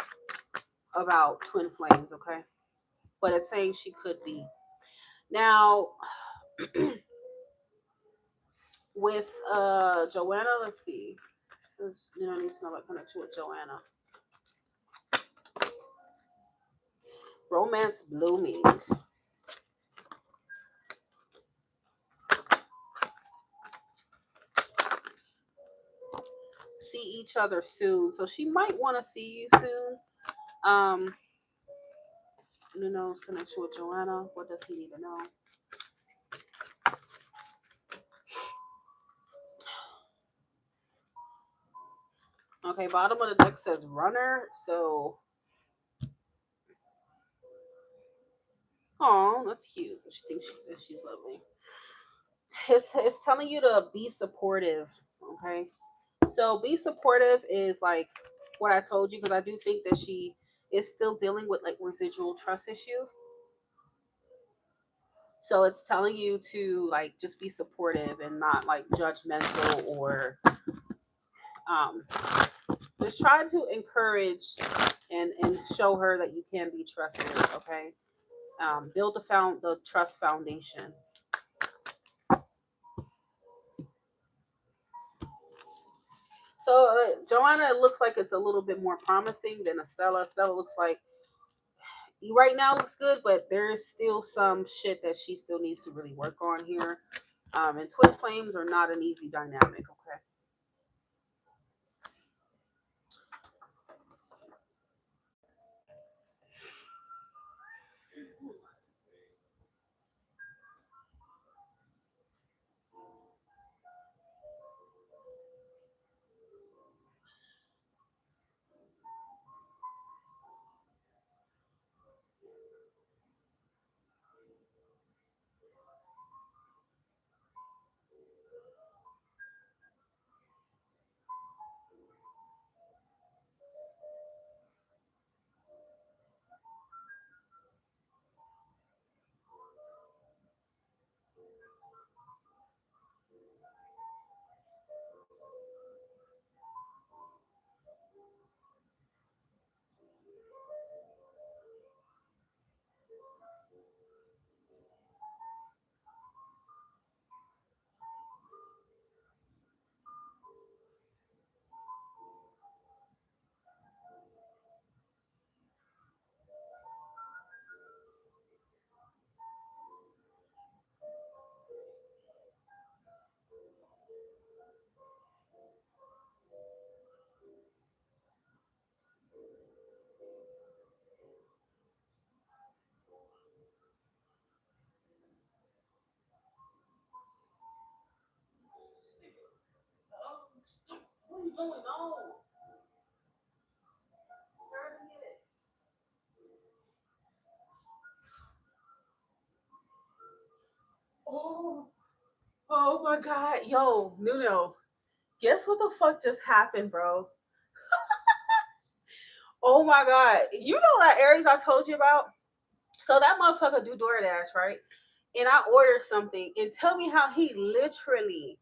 about twin flames. Okay, but it's saying she could be now with Joanna. Let's see. You know, I need to know about connection with Joanna. Romance blooming. See each other soon. So she might want to see you soon. Um, Nuno's connection with Joanna. What does he need to know? Okay, bottom of the deck says runner. So, oh, that's cute. She thinks she's lovely. It's telling you to be supportive. Okay, so be supportive is like what I told you because I do think that she is still dealing with like residual trust issues. So it's telling you to like just be supportive and not like judgmental or um just try to encourage and show her that you can be trusted. Okay, build the trust foundation. So Joanna, it looks like it's a little bit more promising than Estella. Estella looks like right now looks good, but there is still some shit that she still needs to really work on here. And twin flames are not an easy dynamic. Okay. What are you doing? No. Oh, oh my God. Yo, Nuno, guess what the fuck just happened, bro? Oh my God. You know that Aries I told you about? So that motherfucker do DoorDash, right? And I ordered something and tell me how he literally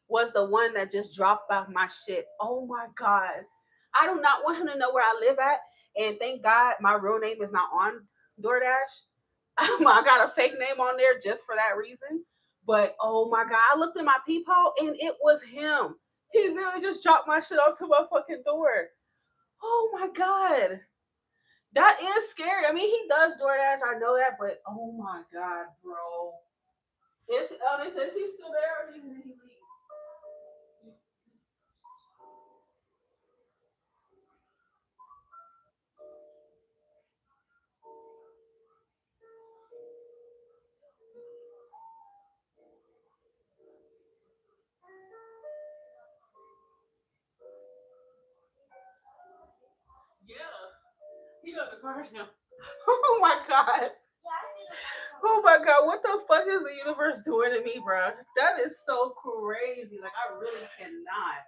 was the one that just dropped off my shit. Oh my God. I do not want him to know where I live at. And thank God my real name is not on DoorDash. I got a fake name on there just for that reason. But oh my God, I looked at my peephole and it was him. He literally just dropped my shit off to my fucking door. Oh my God. That is scary. I mean, he does DoorDash. I know that, but oh my god, bro. They says he's still there or did he leave? Yeah, he got the car now. Oh my god. Oh my god, what the fuck is the universe doing to me, bro? That is so crazy. Like I really cannot.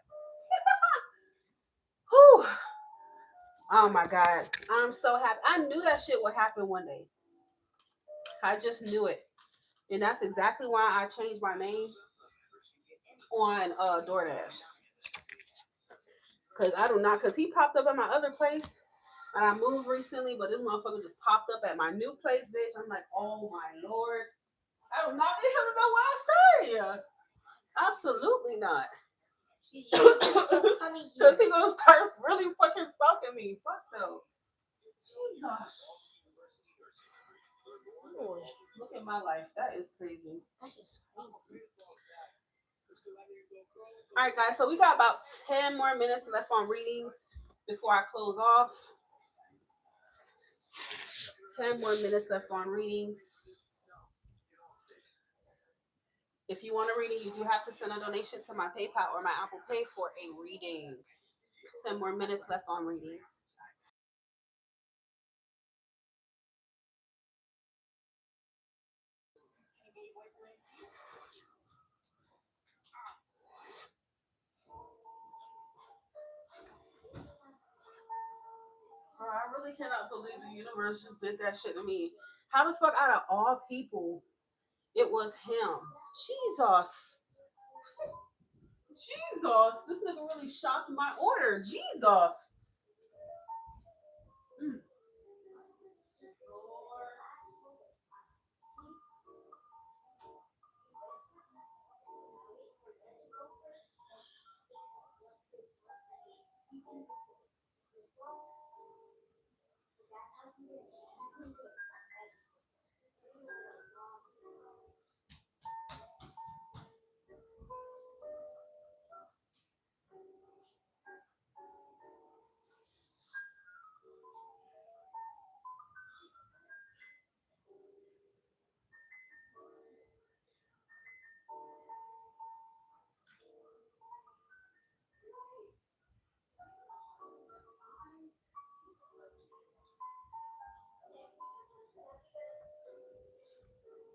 Whew. Oh my god. I'm so happy. I knew that shit would happen one day. I just knew it. And that's exactly why I changed my name on DoorDash. Cause I do not cause he popped up at my other place and I moved recently, but this motherfucker just popped up at my new place, bitch. I'm like, oh my lord. I do not need him to know where I stay. Absolutely not. Because he gonna start really fucking stalking me. Fuck no. Jesus. Lord, look at my life. That is crazy. All right, guys. So we got about 10 more minutes left on readings before I close off. 10 more minutes left on readings. If you want a reading, you do have to send a donation to my PayPal or my Apple Pay for a reading. 10 more minutes left on readings. Bro, I really cannot believe the universe just did that shit to me. How the fuck out of all people it was him? Jesus. Jesus. This nigga really shocked my order. Jesus. Mm.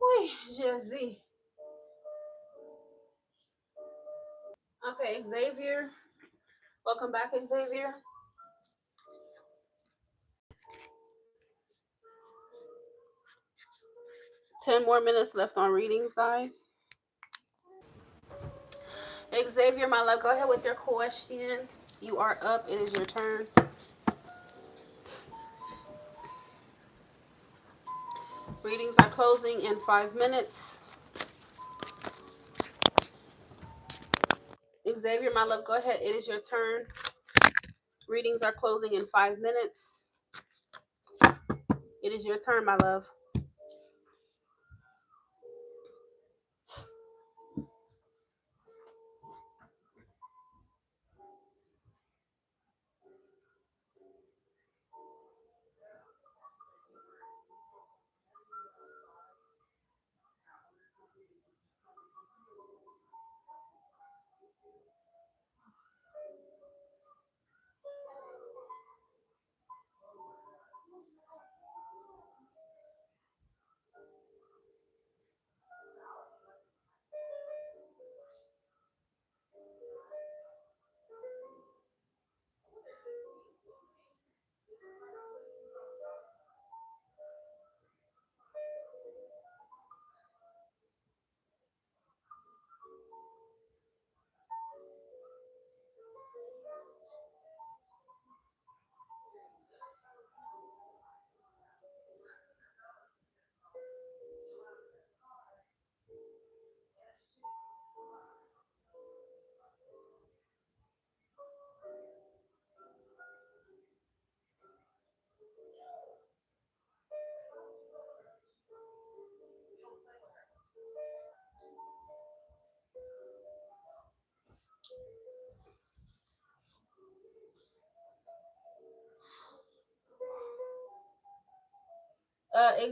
Wait, Jazzy. Okay, Xavier. Welcome back, Xavier. 10 more minutes left on readings, guys. Xavier, my love, go ahead with your question. You are up. It is your turn. Readings are closing in 5 minutes. Xavier, my love, go ahead. It is your turn. Readings are closing in 5 minutes. It is your turn, my love.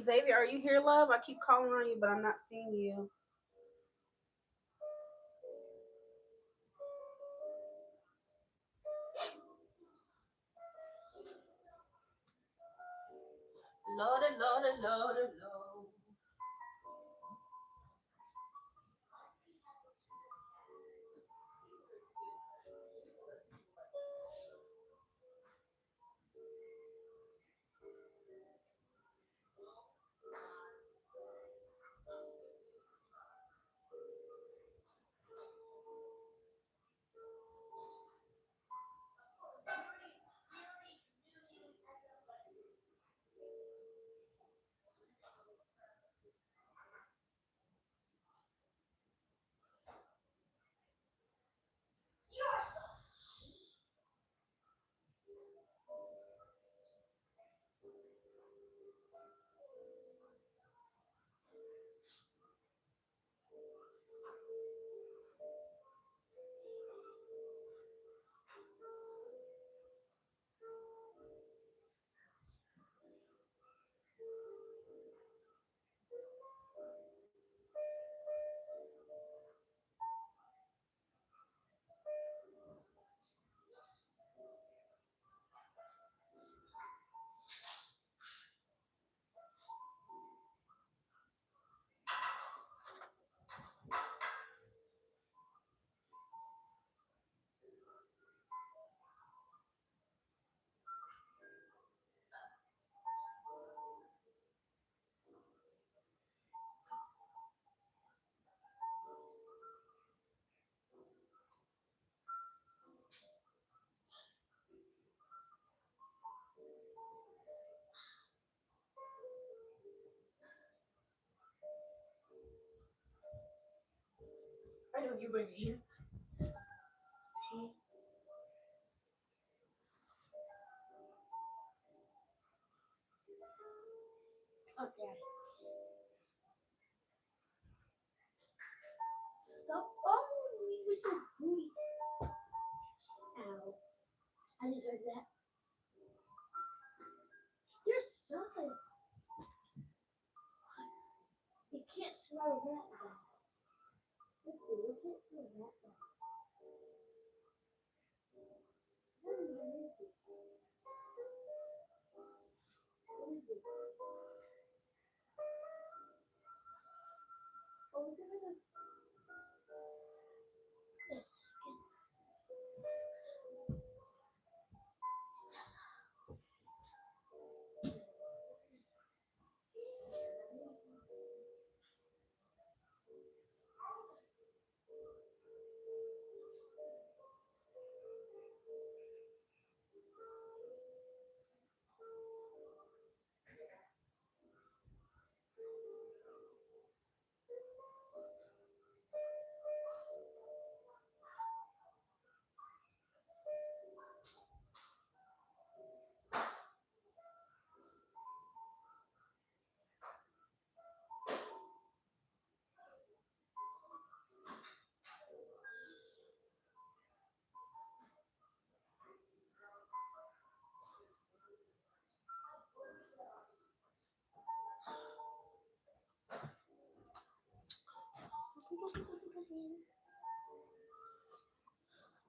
Xavier, are you here, love? I keep calling on you, but I'm not seeing you. Lordy, Lordy, Lordy, Lord. I know you bring here. Okay. Stop following me with your voice. Ow. I just heard that. Your size. You can't smell that bad. Let's see, you can't smell that bad. What is it? What is it? Oh, look at it.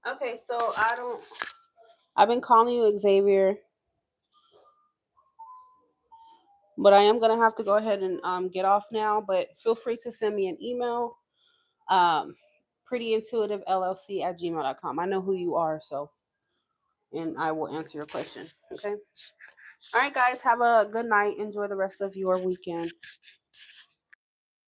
Okay, so I've been calling you Xavier, but I am gonna have to go ahead and get off now. But feel free to send me an email, um, prettyintuitivellc@gmail.com. I know who you are, so and I will answer your question. Okay. All right, guys. Have a good night. Enjoy the rest of your weekend.